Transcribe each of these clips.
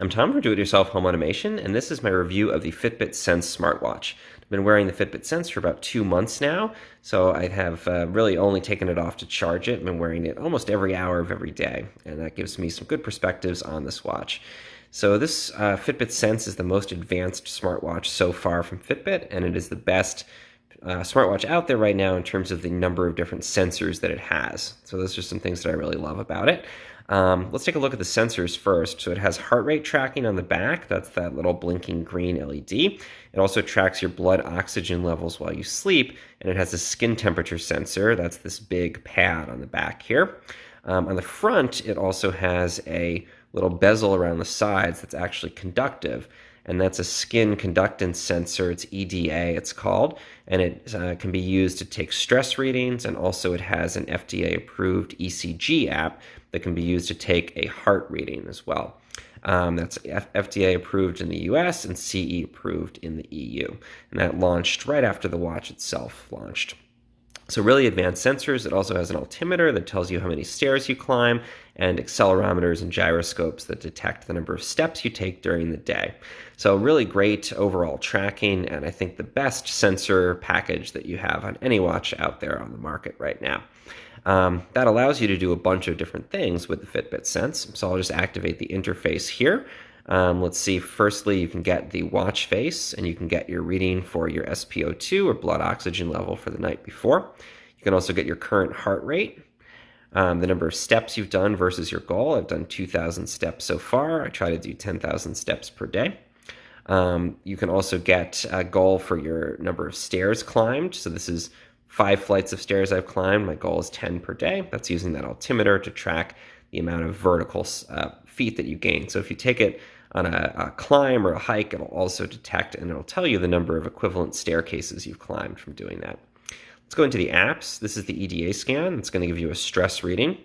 I'm Tom from Do-It-Yourself Home Automation, and this is my review of the Fitbit Sense smartwatch. I've been wearing the Fitbit Sense for about 2 months now, so I have really only taken it off to charge it. I've been wearing it almost every hour of every day, and that gives me some good perspectives on this watch. So this Fitbit Sense is the most advanced smartwatch so far from Fitbit, and it is the best smartwatch out there right now in terms of the number of different sensors that it has. So those are some things that I really love about it. Let's take a look at the sensors first. So it has heart rate tracking on the back. That's that little blinking green LED. It also tracks your blood oxygen levels while you sleep. And it has a skin temperature sensor. That's this big pad on the back here. On the front, it also has a little bezel around the sides that's actually conductive. And that's a skin conductance sensor. It's EDA, it's called, and it can be used to take stress readings, and also it has an FDA-approved ECG app that can be used to take a heart reading as well. That's FDA approved in the US and CE approved in the EU, and that launched right after the watch itself launched. So really advanced sensors. It also has an altimeter that tells you how many stairs you climb, and accelerometers and gyroscopes that detect the number of steps you take during the day. So really great overall tracking, and I think the best sensor package that you have on any watch out there on the market right now. That allows you to do a bunch of different things with the Fitbit Sense. So I'll just activate the interface here. Let's see, firstly, you can get the watch face, and you can get your reading for your SpO2 or blood oxygen level for the night before. You can also get your current heart rate, the number of steps you've done versus your goal. I've done 2,000 steps so far. I try to do 10,000 steps per day. You can also get a goal for your number of stairs climbed. So this is 5 flights of stairs I've climbed. My goal is 10 per day. That's using that altimeter to track the amount of vertical feet that you gain. So if you take it on a climb or a hike, it'll also detect, and it'll tell you the number of equivalent staircases you've climbed from doing that. Let's go into the apps. This is the EDA scan. It's going to give you a stress reading.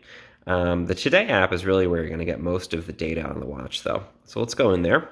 The Today app is really where you're going to get most of the data on the watch, though. So let's go in there.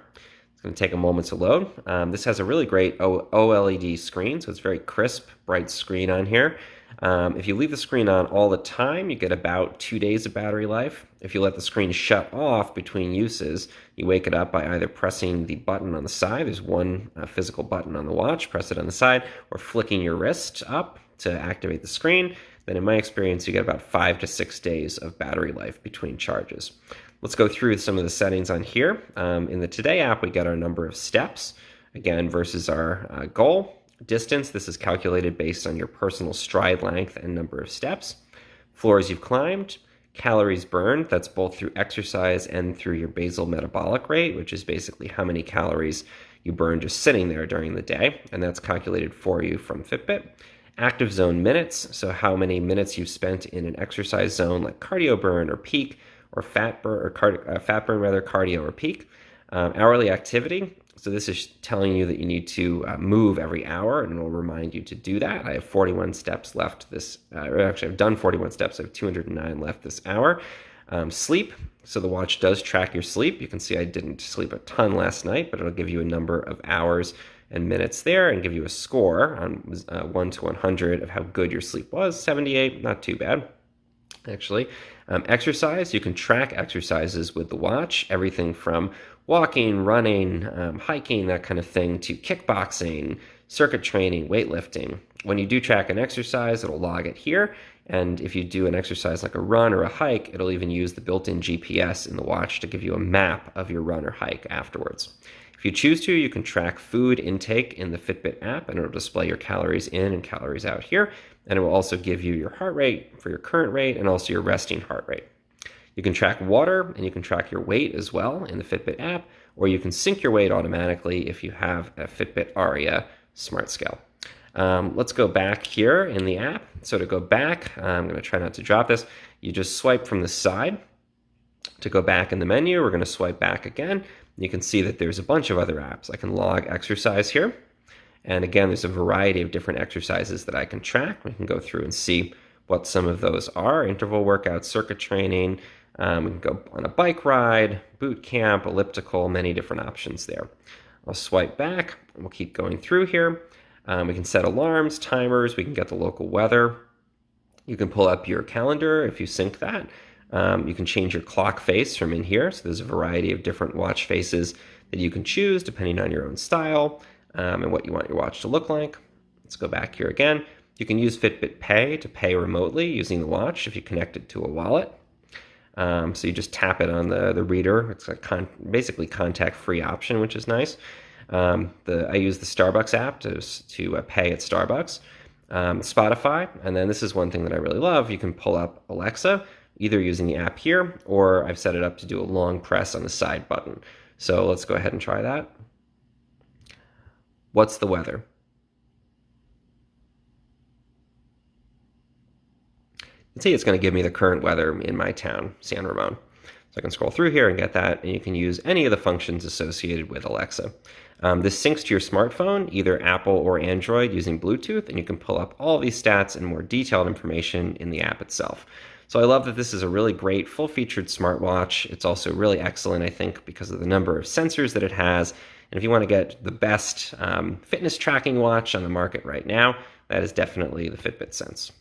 It's going to take a moment to load. This has a really great OLED screen, so it's very crisp, bright screen on here. If you leave the screen on all the time, you get about 2 days of battery life. If you let the screen shut off between uses, you wake it up by either pressing the button on the side. There's one physical button on the watch. Press it on the side, or flicking your wrist up to activate the screen. Then in my experience, you get about 5 to 6 days of battery life between charges. Let's go through some of the settings on here. In the Today app, we get our number of steps, again, versus our goal. Distance, this is calculated based on your personal stride length and number of steps. Floors you've climbed. Calories burned, that's both through exercise and through your basal metabolic rate, which is basically how many calories you burn just sitting there during the day, and that's calculated for you from Fitbit. Active zone minutes, so how many minutes you've spent in an exercise zone like cardio burn or peak, or fat burn, cardio or peak. Hourly activity, so this is telling you that you need to move every hour, and it'll remind you to do that. I have 41 steps left I've done 41 steps. I have 209 left this hour. Sleep, so the watch does track your sleep. You can see I didn't sleep a ton last night, but it'll give you a number of hours and minutes there and give you a score on 1 to 100 of how good your sleep was. 78, not too bad, actually. Exercise, you can track exercises with the watch, everything from walking, running, hiking, that kind of thing, to kickboxing, circuit training, weightlifting. When you do track an exercise, it'll log it here, and if you do an exercise like a run or a hike, it'll even use the built-in GPS in the watch to give you a map of your run or hike afterwards. If you choose to, you can track food intake in the Fitbit app, and it'll display your calories in and calories out here, and it will also give you your heart rate for your current rate and also your resting heart rate. You can track water, and you can track your weight as well in the Fitbit app, or you can sync your weight automatically if you have a Fitbit Aria Smart Scale. Let's go back here in the app. So to go back, I'm going to try not to drop this. You just swipe from the side. To go back in the menu, we're going to swipe back again. You can see that there's a bunch of other apps. I can log exercise here. And again, there's a variety of different exercises that I can track. We can go through and see what some of those are. Interval workouts, circuit training. We can go on a bike ride, boot camp, elliptical, many different options there. I'll swipe back, and we'll keep going through here. We can set alarms, timers. We can get the local weather. You can pull up your calendar if you sync that. You can change your clock face from in here. So there's a variety of different watch faces that you can choose depending on your own style and what you want your watch to look like. Let's go back here again. You can use Fitbit Pay to pay remotely using the watch if you connect it to a wallet. So you just tap it on the reader. It's a basically contact-free option, which is nice. I use the Starbucks app to pay at Starbucks. Spotify, and then this is one thing that I really love. You can pull up Alexa, either using the app here, or I've set it up to do a long press on the side button. So let's go ahead and try that. What's the weather? Let's see, it's going to give me the current weather in my town, San Ramon. So I can scroll through here and get that, and you can use any of the functions associated with Alexa. This syncs to your smartphone, either Apple or Android, using Bluetooth, and you can pull up all these stats and more detailed information in the app itself. So I love that this is a really great full-featured smartwatch. It's also really excellent, I think, because of the number of sensors that it has. And if you want to get the best fitness tracking watch on the market right now, that is definitely the Fitbit Sense.